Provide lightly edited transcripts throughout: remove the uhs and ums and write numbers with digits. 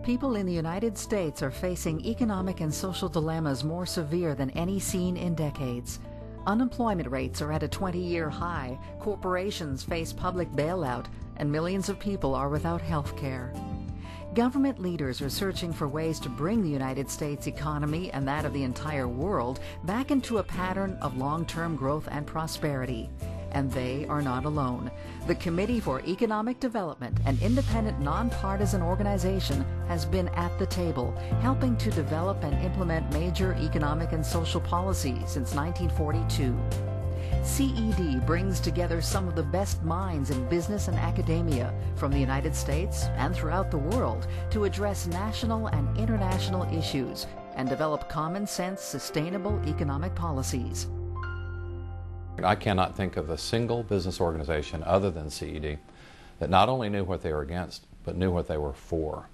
People in the United States are facing economic and social dilemmas more severe than any seen in decades. Unemployment rates are at a 20-year high, corporations face public bailout, and millions of people are without health care. Government leaders are searching for ways to bring the United States economy and that of the entire world back into a pattern of long-term growth and prosperity. And they are not alone. The Committee for Economic Development, an independent, nonpartisan organization, has been at the table, helping to develop and implement major economic and social policies since 1942. CED brings together some of the best minds in business and academia from the United States and throughout the world to address national and international issues and develop common-sense, sustainable economic policies. I cannot think of a single business organization other than CED that not only knew what they were against, but knew what they were for.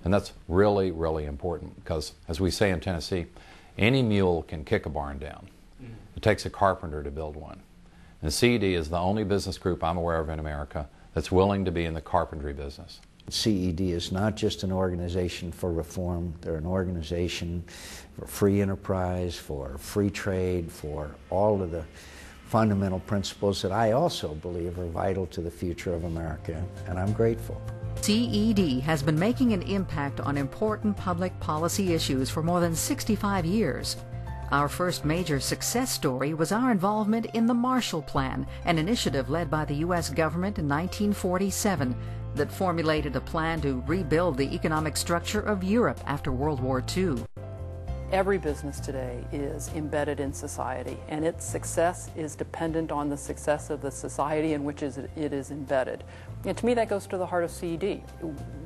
And that's really, really important because, as we say in Tennessee, any mule can kick a barn down. It takes a carpenter to build one. And CED is the only business group I'm aware of in America that's willing to be in the carpentry business. CED is not just an organization for reform. They're an organization for free enterprise, for free trade, for all of the fundamental principles that I also believe are vital to the future of America, and I'm grateful. CED has been making an impact on important public policy issues for more than 65 years. Our first major success story was our involvement in the Marshall Plan, an initiative led by the U.S. government in 1947 that formulated a plan to rebuild the economic structure of Europe after World War II. Every business today is embedded in society, and its success is dependent on the success of the society in which it is embedded. And to me, that goes to the heart of CED.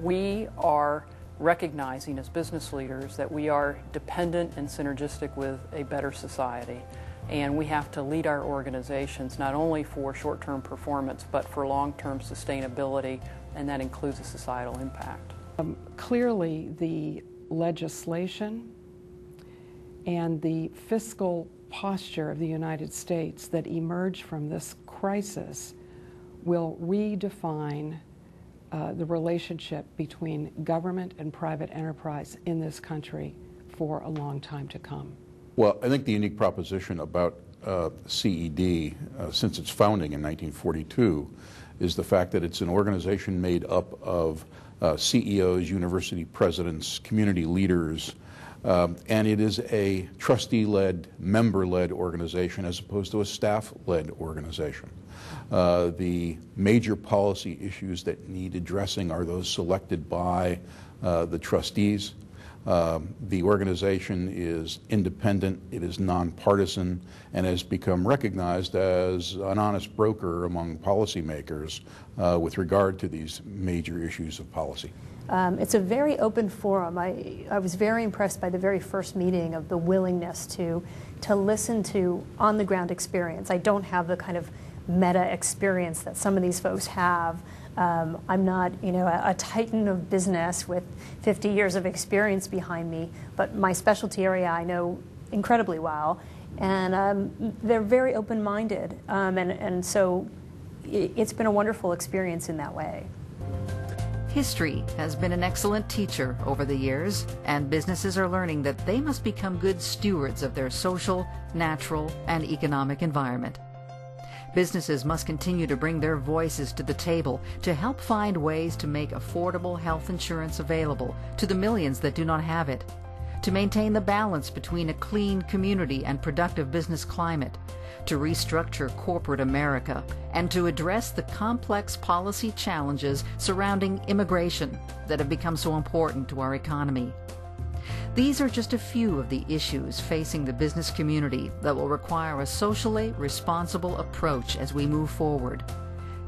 We are recognizing as business leaders that we are dependent and synergistic with a better society. And we have to lead our organizations not only for short-term performance, but for long-term sustainability, and that includes a societal impact. Clearly, the legislation and the fiscal posture of the United States that emerge from this crisis will redefine the relationship between government and private enterprise in this country for a long time to come. Well, I think the unique proposition about CED since its founding in 1942 is the fact that it's an organization made up of CEOs, university presidents, community leaders, and it is a trustee-led, member-led organization as opposed to a staff-led organization. The major policy issues that need addressing are those selected by the trustees. The organization is independent, it is nonpartisan, and has become recognized as an honest broker among policymakers with regard to these major issues of policy. It's a very open forum. I was very impressed by the very first meeting of the willingness to listen to on-the-ground experience. I don't have the kind of meta experience that some of these folks have. I'm not, a titan of business with 50 years of experience behind me, but my specialty area I know incredibly well, and they're very open-minded, and so it's been a wonderful experience in that way. History has been an excellent teacher over the years, and businesses are learning that they must become good stewards of their social, natural, and economic environment. Businesses must continue to bring their voices to the table to help find ways to make affordable health insurance available to the millions that do not have it, to maintain the balance between a clean community and productive business climate, to restructure corporate America, and to address the complex policy challenges surrounding immigration that have become so important to our economy. These are just a few of the issues facing the business community that will require a socially responsible approach as we move forward.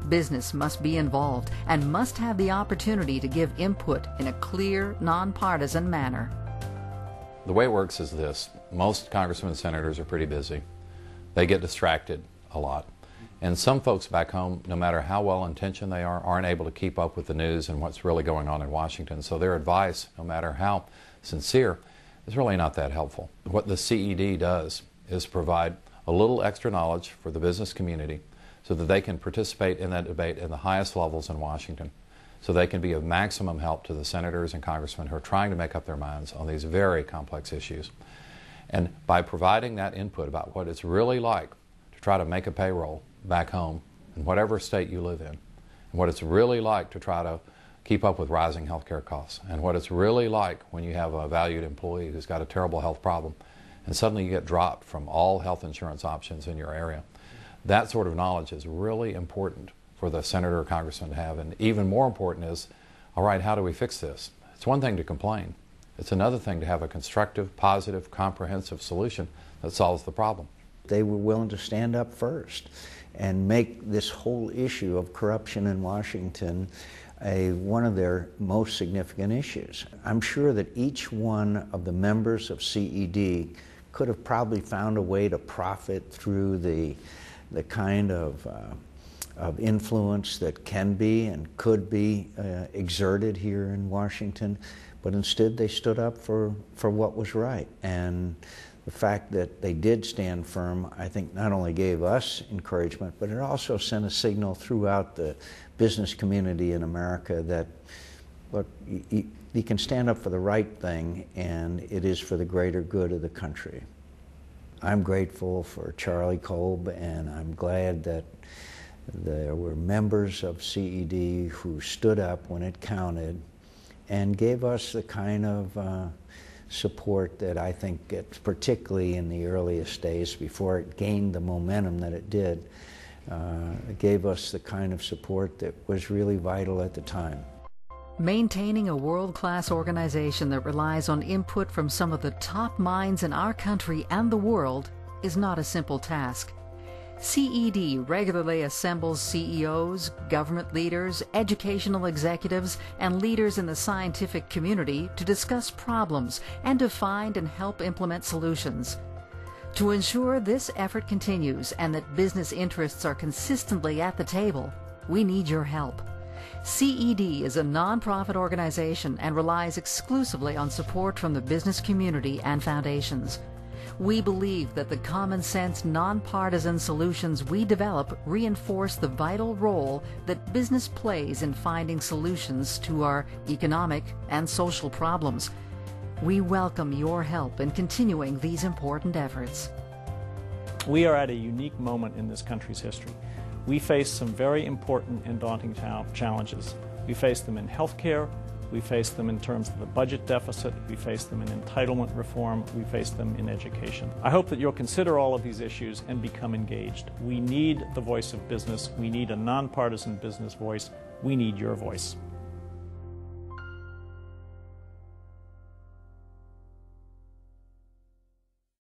Business must be involved and must have the opportunity to give input in a clear, nonpartisan manner. The way it works is this. Most congressmen and senators are pretty busy. They get distracted a lot. And some folks back home, no matter how well-intentioned they are, aren't able to keep up with the news and what's really going on in Washington. So their advice, no matter how sincere, is really not that helpful. What the CED does is provide a little extra knowledge for the business community so that they can participate in that debate at the highest levels in Washington. so they can be of maximum help to the senators and congressmen who are trying to make up their minds on these very complex issues. And by providing that input about what it's really like to try to make a payroll back home in whatever state you live in, and what it's really like to try to keep up with rising health care costs, and what it's really like when you have a valued employee who's got a terrible health problem, and suddenly you get dropped from all health insurance options in your area. That sort of knowledge is really important for the senator or congressman to have, and even more important is, all right, how do we fix this? It's one thing to complain. It's another thing to have a constructive, positive, comprehensive solution that solves the problem. They were willing to stand up first and make this whole issue of corruption in Washington one of their most significant issues. I'm sure that each one of the members of CED could have probably found a way to profit through the kind of influence that can be and could be exerted here in Washington, but instead they stood up for what was right. And the fact that they did stand firm, I think, not only gave us encouragement, but it also sent a signal throughout the business community in America that, look, you can stand up for the right thing, and it is for the greater good of the country. I'm grateful for Charlie Kolb, and I'm glad that there were members of CED who stood up when it counted and gave us the kind of support that I think, particularly in the earliest days before it gained the momentum that it did, it gave us the kind of support that was really vital at the time. Maintaining a world-class organization that relies on input from some of the top minds in our country and the world is not a simple task. CED regularly assembles CEOs, government leaders, educational executives, and leaders in the scientific community to discuss problems and to find and help implement solutions. To ensure this effort continues and that business interests are consistently at the table, we need your help. CED is a nonprofit organization and relies exclusively on support from the business community and foundations. We believe that the common sense, nonpartisan solutions we develop reinforce the vital role that business plays in finding solutions to our economic and social problems. We welcome your help in continuing these important efforts. We are at a unique moment in this country's history. We face some very important and daunting challenges. We face them in healthcare, we face them in terms of the budget deficit, we face them in entitlement reform, we face them in education. I hope that you'll consider all of these issues and become engaged. We need the voice of business. We need a nonpartisan business voice. We need your voice.